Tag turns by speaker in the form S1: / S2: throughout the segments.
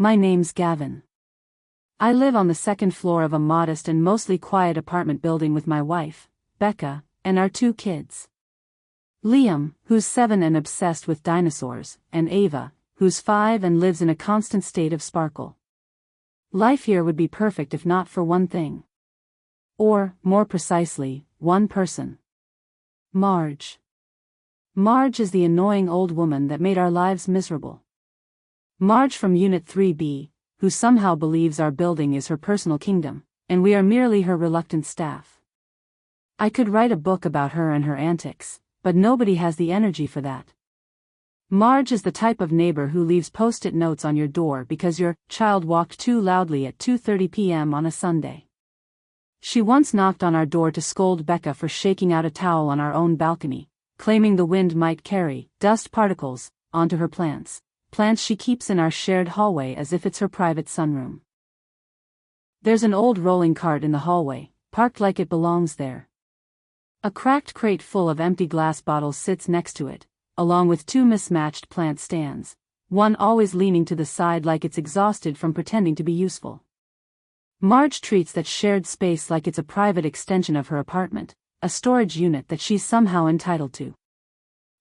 S1: My name's Gavin. I live on the second floor of a modest and mostly quiet apartment building with my wife, Becca, and our 2 kids. Liam, who's 7 and obsessed with dinosaurs, and Ava, who's 5 and lives in a constant state of sparkle. Life here would be perfect if not for one thing. Or, more precisely, one person. Marge. Marge is the annoying old woman that made our lives miserable. Marge from Unit 3B, who somehow believes our building is her personal kingdom, and we are merely her reluctant staff. I could write a book about her and her antics, but nobody has the energy for that. Marge is the type of neighbor who leaves post-it notes on your door because your child walked too loudly at 2:30 p.m. on a Sunday. She once knocked on our door to scold Becca for shaking out a towel on our own balcony, claiming the wind might carry dust particles onto her plants she keeps in our shared hallway as if it's her private sunroom. There's an old rolling cart in the hallway, parked like it belongs there. A cracked crate full of empty glass bottles sits next to it, along with 2 mismatched plant stands, one always leaning to the side like it's exhausted from pretending to be useful. Marge treats that shared space like it's a private extension of her apartment, a storage unit that she's somehow entitled to.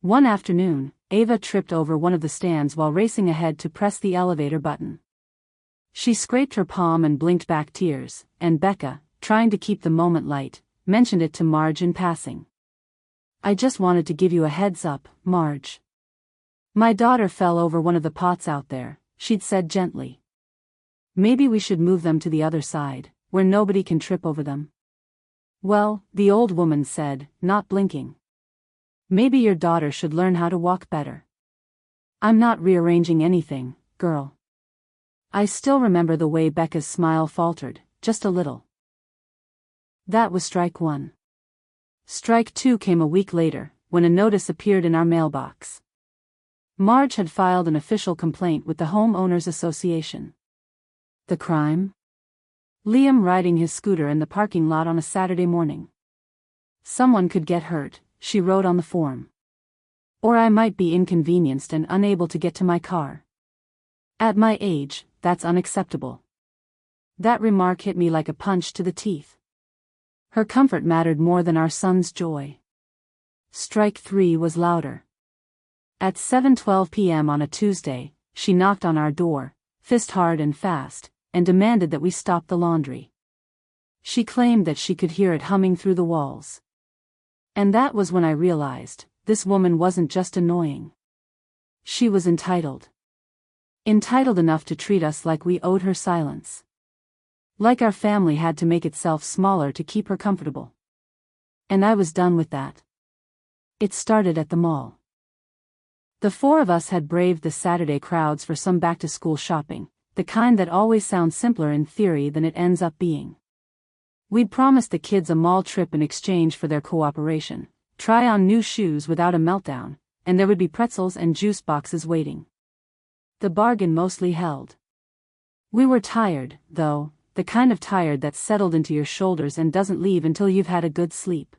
S1: One afternoon, Ava tripped over one of the stands while racing ahead to press the elevator button. She scraped her palm and blinked back tears, and Becca, trying to keep the moment light, mentioned it to Marge in passing. "I just wanted to give you a heads up, Marge. My daughter fell over one of the pots out there," she'd said gently. "Maybe we should move them to the other side, where nobody can trip over them." "Well," the old woman said, not blinking. "Maybe your daughter should learn how to walk better." "I'm not rearranging anything, girl." I still remember the way Becca's smile faltered, just a little. That was strike 1. Strike 2 came a week later, when a notice appeared in our mailbox. Marge had filed an official complaint with the Homeowners Association. The crime? Liam riding his scooter in the parking lot on a Saturday morning. Someone could get hurt, she wrote on the form. Or I might be inconvenienced and unable to get to my car. At my age, that's unacceptable. That remark hit me like a punch to the teeth. Her comfort mattered more than our son's joy. Strike 3 was louder. At 7:12 p.m. on a Tuesday, she knocked on our door, fist hard and fast, and demanded that we stop the laundry. She claimed that she could hear it humming through the walls. And that was when I realized, this woman wasn't just annoying. She was entitled. Entitled enough to treat us like we owed her silence. Like our family had to make itself smaller to keep her comfortable. And I was done with that. It started at the mall. The 4 of us had braved the Saturday crowds for some back-to-school shopping, the kind that always sounds simpler in theory than it ends up being. We'd promised the kids a mall trip in exchange for their cooperation, try on new shoes without a meltdown, and there would be pretzels and juice boxes waiting. The bargain mostly held. We were tired, though, the kind of tired that's settled into your shoulders and doesn't leave until you've had a good sleep.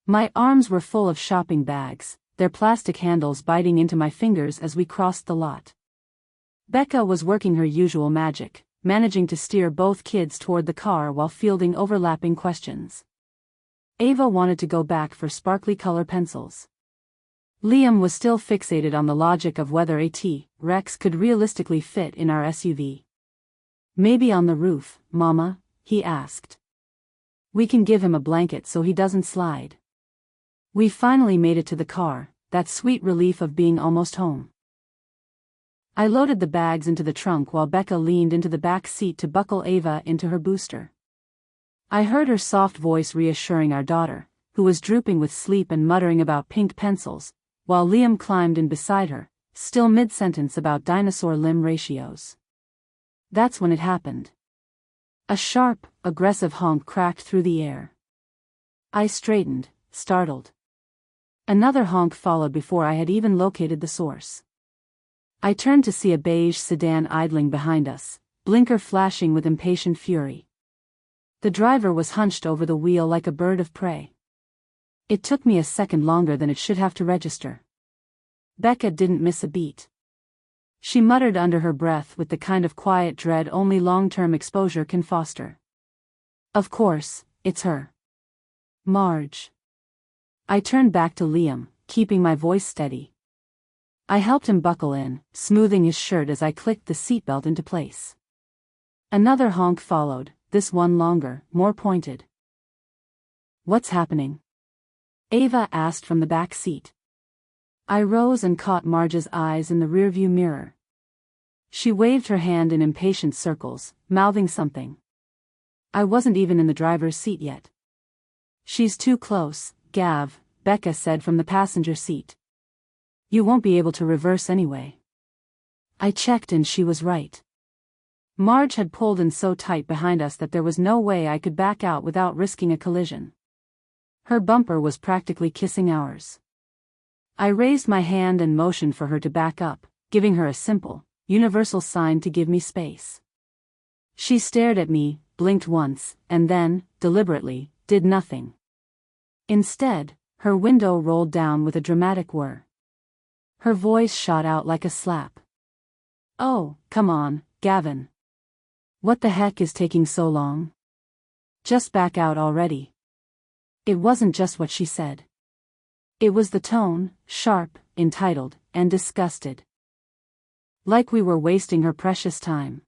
S1: My arms were full of shopping bags, their plastic handles biting into my fingers as we crossed the lot. Becca was working her usual magic, managing to steer both kids toward the car while fielding overlapping questions. Ava wanted to go back for sparkly color pencils. Liam was still fixated on the logic of whether a T-Rex could realistically fit in our SUV. "Maybe on the roof, Mama?" he asked. "We can give him a blanket so he doesn't slide." We finally made it to the car, that sweet relief of being almost home. I loaded the bags into the trunk while Becca leaned into the back seat to buckle Ava into her booster. I heard her soft voice reassuring our daughter, who was drooping with sleep and muttering about pink pencils, while Liam climbed in beside her, still mid-sentence about dinosaur limb ratios. That's when it happened. A sharp, aggressive honk cracked through the air. I straightened, startled. Another honk followed before I had even located the source. I turned to see a beige sedan idling behind us, blinker flashing with impatient fury. The driver was hunched over the wheel like a bird of prey. It took me a second longer than it should have to register. Becca didn't miss a beat. She muttered under her breath with the kind of quiet dread only long-term exposure can foster. Of course, it's her. Marge. I turned back to Liam, keeping my voice steady. I helped him buckle in, smoothing his shirt as I clicked the seatbelt into place. Another honk followed, this one longer, more pointed. What's happening? Ava asked from the back seat. I rose and caught Marge's eyes in the rearview mirror. She waved her hand in impatient circles, mouthing something. I wasn't even in the driver's seat yet. She's too close, Gav, Becca said from the passenger seat. You won't be able to reverse anyway. I checked and she was right. Marge had pulled in so tight behind us that there was no way I could back out without risking a collision. Her bumper was practically kissing ours. I raised my hand and motioned for her to back up, giving her a simple, universal sign to give me space. She stared at me, blinked once, and then, deliberately, did nothing. Instead, her window rolled down with a dramatic whir. Her voice shot out like a slap. Oh, come on, Gavin. What the heck is taking so long? Just back out already. It wasn't just what she said. It was the tone, sharp, entitled, and disgusted. Like we were wasting her precious time.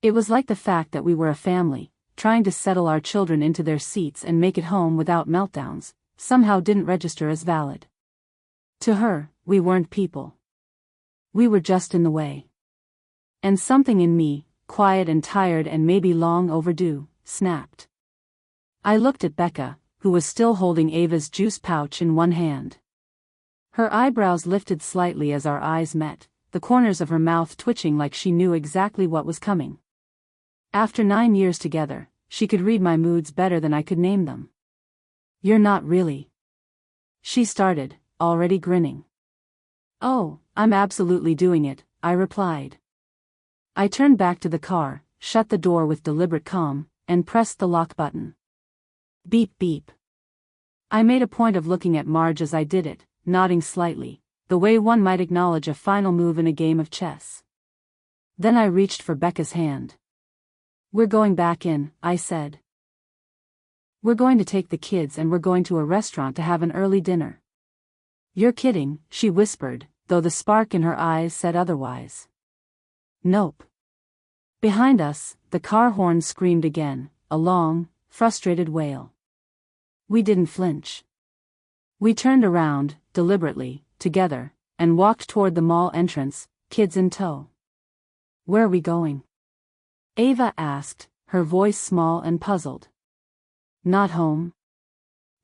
S1: It was like the fact that we were a family, trying to settle our children into their seats and make it home without meltdowns, somehow didn't register as valid. To her, we weren't people. We were just in the way. And something in me, quiet and tired and maybe long overdue, snapped. I looked at Becca, who was still holding Ava's juice pouch in one hand. Her eyebrows lifted slightly as our eyes met, the corners of her mouth twitching like she knew exactly what was coming. After 9 years together, she could read my moods better than I could name them. You're not really. She started, already grinning. Oh, I'm absolutely doing it, I replied. I turned back to the car, shut the door with deliberate calm, and pressed the lock button. Beep beep. I made a point of looking at Marge as I did it, nodding slightly, the way one might acknowledge a final move in a game of chess. Then I reached for Becca's hand. We're going back in, I said. We're going to take the kids and we're going to a restaurant to have an early dinner. You're kidding, she whispered, though the spark in her eyes said otherwise. Nope. Behind us, the car horn screamed again, a long, frustrated wail. We didn't flinch. We turned around, deliberately, together, and walked toward the mall entrance, kids in tow. Where are we going? Ava asked, her voice small and puzzled. Not home.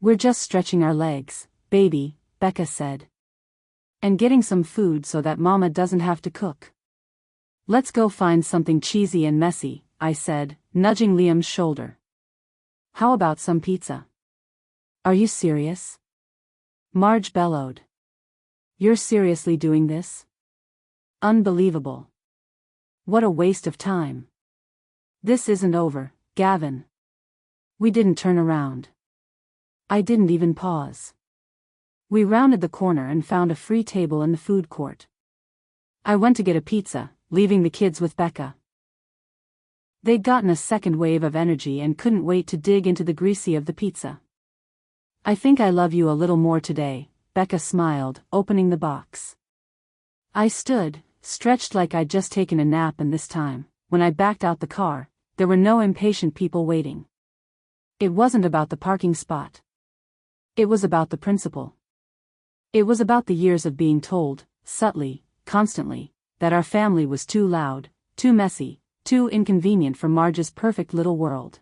S1: We're just stretching our legs, baby, Becca said. And getting some food so that Mama doesn't have to cook. Let's go find something cheesy and messy, I said, nudging Liam's shoulder. How about some pizza? Are you serious? Marge bellowed. You're seriously doing this? Unbelievable. What a waste of time. This isn't over, Gavin. We didn't turn around. I didn't even pause. We rounded the corner and found a free table in the food court. I went to get a pizza, leaving the kids with Becca. They'd gotten a second wave of energy and couldn't wait to dig into the greasy of the pizza. I think I love you a little more today, Becca smiled, opening the box. I stood, stretched like I'd just taken a nap, and this time, when I backed out the car, there were no impatient people waiting. It wasn't about the parking spot. It was about the principle. It was about the years of being told, subtly, constantly, that our family was too loud, too messy, too inconvenient for Marge's perfect little world.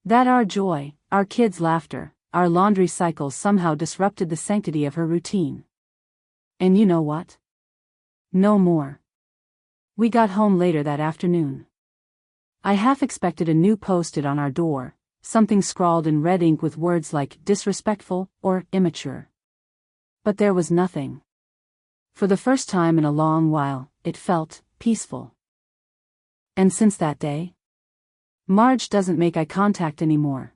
S1: That our joy, our kids' laughter, our laundry cycles somehow disrupted the sanctity of her routine. And you know what? No more. We got home later that afternoon. I half expected a new post-it on our door, something scrawled in red ink with words like disrespectful or immature. But there was nothing. For the first time in a long while, it felt peaceful. And since that day, Marge doesn't make eye contact anymore.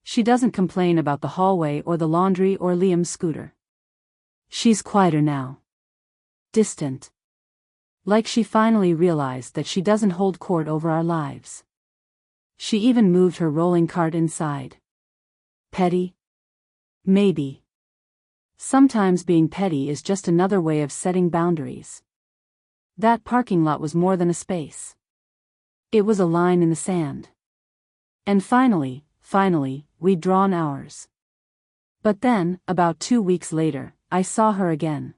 S1: She doesn't complain about the hallway or the laundry or Liam's scooter. She's quieter now. Distant. Like she finally realized that she doesn't hold court over our lives. She even moved her rolling cart inside. Petty? Maybe. Sometimes being petty is just another way of setting boundaries. That parking lot was more than a space. It was a line in the sand. And finally, we'd drawn ours. But then, about 2 weeks later, I saw her again.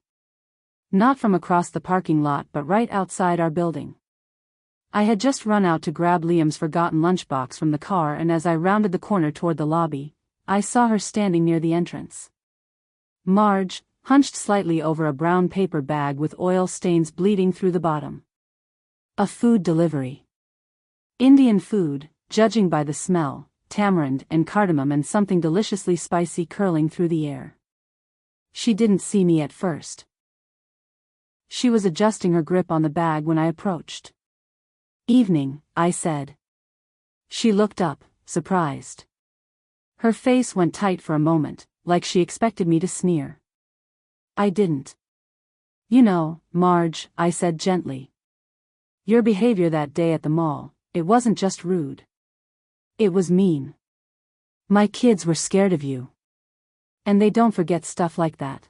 S1: Not from across the parking lot but right outside our building. I had just run out to grab Liam's forgotten lunchbox from the car, and as I rounded the corner toward the lobby, I saw her standing near the entrance. Marge, hunched slightly over a brown paper bag with oil stains bleeding through the bottom. A food delivery. Indian food, judging by the smell, tamarind and cardamom and something deliciously spicy curling through the air. She didn't see me at first. She was adjusting her grip on the bag when I approached. "Evening," I said. She looked up, surprised. Her face went tight for a moment, like she expected me to sneer. I didn't. "You know, Marge," I said gently. "Your behavior that day at the mall, it wasn't just rude. It was mean. My kids were scared of you. And they don't forget stuff like that."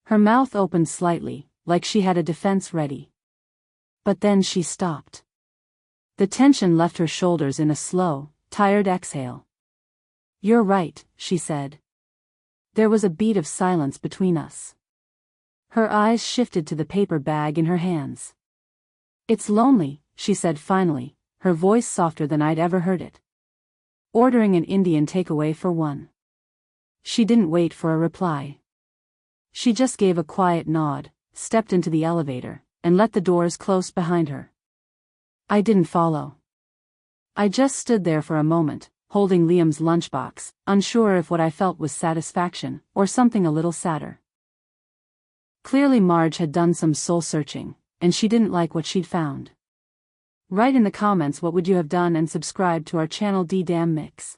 S1: Her mouth opened slightly, like she had a defense ready. But then she stopped. The tension left her shoulders in a slow, tired exhale. "You're right," she said. There was a beat of silence between us. Her eyes shifted to the paper bag in her hands. "It's lonely," she said finally, her voice softer than I'd ever heard it. "Ordering an Indian takeaway for one." She didn't wait for a reply. She just gave a quiet nod, stepped into the elevator, and let the doors close behind her. I didn't follow. I just stood there for a moment, holding Liam's lunchbox, unsure if what I felt was satisfaction, or something a little sadder. Clearly Marge had done some soul-searching, and she didn't like what she'd found. Write in the comments what would you have done and subscribe to our channel D-Damn Mix.